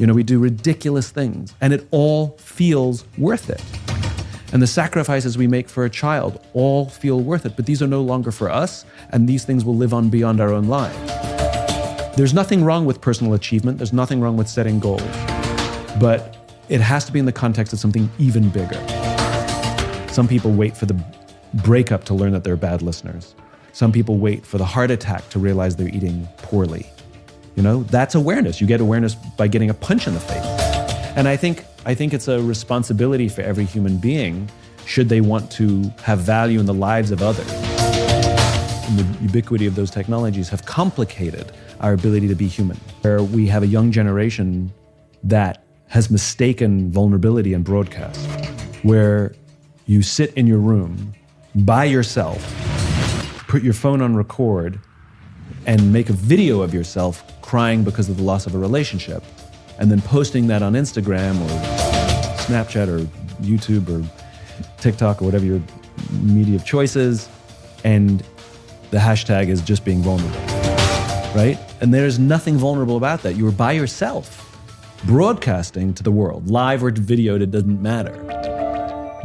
We do ridiculous things, and it all feels worth it. And the sacrifices we make for a child all feel worth it, but these are no longer for us, and these things will live on beyond our own lives. There's nothing wrong with personal achievement. There's nothing wrong with setting goals, but it has to be in the context of something even bigger. Some people wait for the breakup to learn that they're bad listeners. Some people wait for the heart attack to realize they're eating poorly. That's awareness. You get awareness by getting a punch in the face. And I think it's a responsibility for every human being, should they want to have value in the lives of others. And the ubiquity of those technologies have complicated our ability to be human, where we have a young generation that has mistaken vulnerability in broadcast, where you sit in your room by yourself, put your phone on record, and make a video of yourself crying because of the loss of a relationship, and then posting that on Instagram or Snapchat or YouTube or TikTok or whatever your media of choice is, and the hashtag is just being vulnerable, right? And there's nothing vulnerable about that. You were by yourself, broadcasting to the world, live or videoed, it doesn't matter.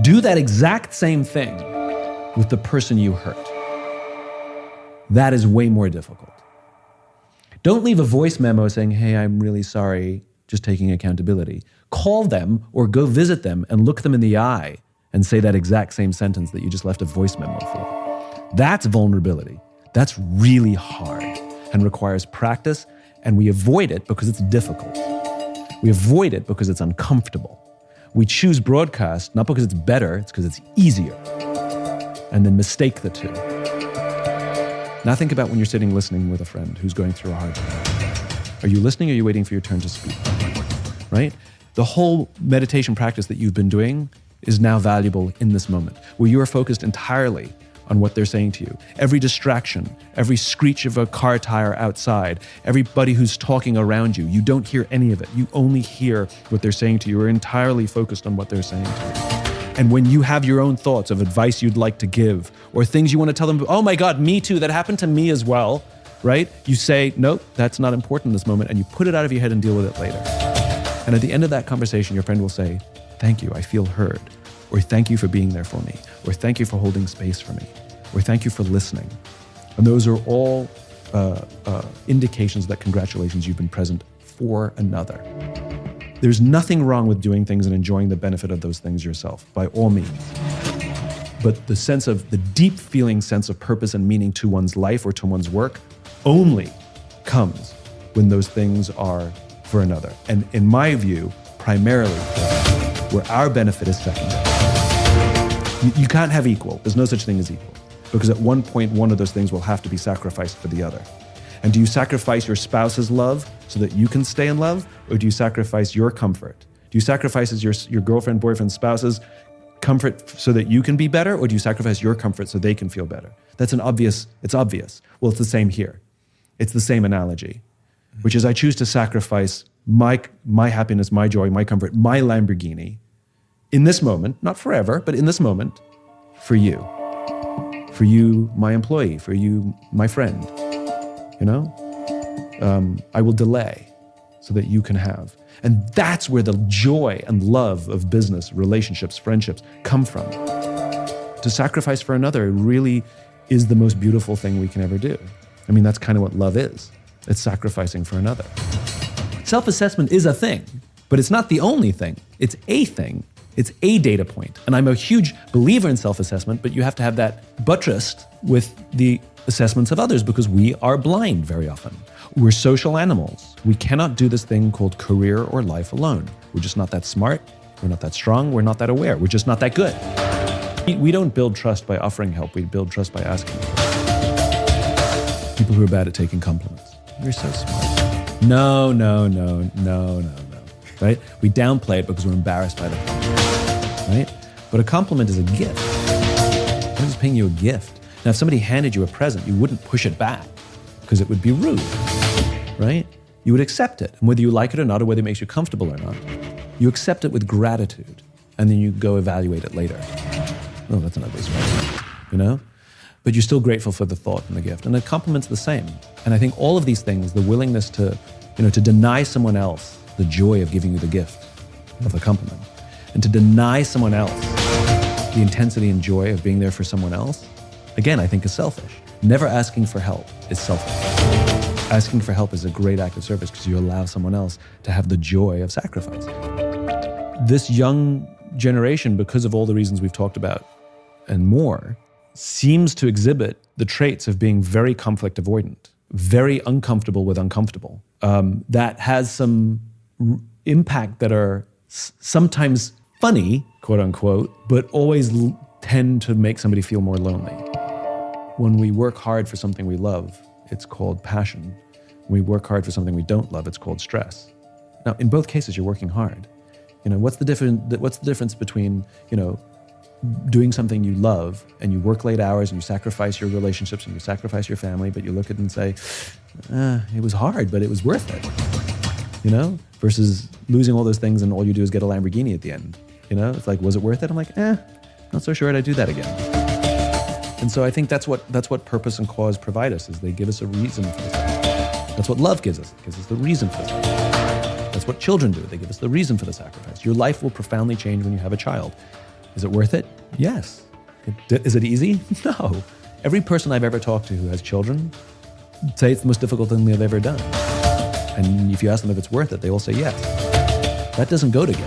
Do that exact same thing with the person you hurt. That is way more difficult. Don't leave a voice memo saying, hey, I'm really sorry, just taking accountability. Call them or go visit them and look them in the eye and say that exact same sentence that you just left a voice memo for. That's vulnerability. That's really hard and requires practice, and we avoid it because it's difficult. We avoid it because it's uncomfortable. We choose broadcast not because it's better, it's because it's easier, and then mistake the two. Now think about when you're sitting listening with a friend who's going through a hard time. Are you listening or are you waiting for your turn to speak? Right? The whole meditation practice that you've been doing is now valuable in this moment, where you are focused entirely on what they're saying to you. Every distraction, every screech of a car tire outside, everybody who's talking around you, you don't hear any of it. You only hear what they're saying to you. You're entirely focused on what they're saying to you. And when you have your own thoughts of advice you'd like to give, or things you want to tell them, oh my God, me too, that happened to me as well, right? You say, nope, that's not important in this moment, and you put it out of your head and deal with it later. And at the end of that conversation, your friend will say, thank you, I feel heard, or thank you for being there for me, or thank you for holding space for me, or thank you for listening. And those are all indications that congratulations, you've been present for another. There's nothing wrong with doing things and enjoying the benefit of those things yourself, by all means. But the deep feeling sense of purpose and meaning to one's life or to one's work only comes when those things are for another. And in my view, primarily where our benefit is secondary. You can't have equal. There's no such thing as equal. Because at one point, one of those things will have to be sacrificed for the other. And do you sacrifice your spouse's love so that you can stay in love? Or do you sacrifice your comfort? Do you sacrifice your girlfriend, boyfriend, spouse's comfort so that you can be better? Or do you sacrifice your comfort so they can feel better? It's obvious. Well, it's the same here. It's the same analogy, which is I choose to sacrifice my happiness, my joy, my comfort, my Lamborghini in this moment, not forever, but in this moment, for you. For you, my employee, for you, my friend. I will delay so that you can have. And that's where the joy and love of business, relationships, friendships come from. To sacrifice for another really is the most beautiful thing we can ever do. I mean, that's kind of what love is. It's sacrificing for another. Self-assessment is a thing, but it's not the only thing. It's a thing. It's a data point. And I'm a huge believer in self-assessment, but you have to have that buttressed with the assessments of others because we are blind very often. We're social animals. We cannot do this thing called career or life alone. We're just not that smart. We're not that strong. We're not that aware. We're just not that good. We don't build trust by offering help. We build trust by asking for it. People who are bad at taking compliments. You're so smart. No. Right? We downplay it because we're embarrassed by the compliment. Right? But a compliment is a gift. I'm just paying you a gift. Now, if somebody handed you a present, you wouldn't push it back because it would be rude, right? You would accept it. And whether you like it or not, or whether it makes you comfortable or not, you accept it with gratitude. And then you go evaluate it later. Oh, that's an ugly sweater, But you're still grateful for the thought and the gift. And a compliment's the same. And I think all of these things, the willingness to deny someone else the joy of giving you the gift of the compliment. And to deny someone else the intensity and joy of being there for someone else, again, I think is selfish. Never asking for help is selfish. Asking for help is a great act of service because you allow someone else to have the joy of sacrifice. This young generation, because of all the reasons we've talked about and more, seems to exhibit the traits of being very conflict avoidant, very uncomfortable with uncomfortable. That has some impact that are sometimes funny, quote unquote, but always tend to make somebody feel more lonely. When we work hard for something we love, it's called passion. When we work hard for something we don't love, it's called stress. Now, in both cases, you're working hard. What's the difference between, doing something you love and you work late hours and you sacrifice your relationships and you sacrifice your family, but you look at it and say, it was hard, but it was worth it, versus losing all those things and all you do is get a Lamborghini at the end. It's like, was it worth it? I'm like, not so sure I'd do that again. And so I think that's what purpose and cause provide us, is they give us a reason for this. That's what love gives us. It gives us the reason for this. That's what children do. They give us the reason for the sacrifice. Your life will profoundly change when you have a child. Is it worth it? Yes. Is it easy? No. Every person I've ever talked to who has children say it's the most difficult thing they've ever done. And if you ask them if it's worth it, they all say yes. That doesn't go together.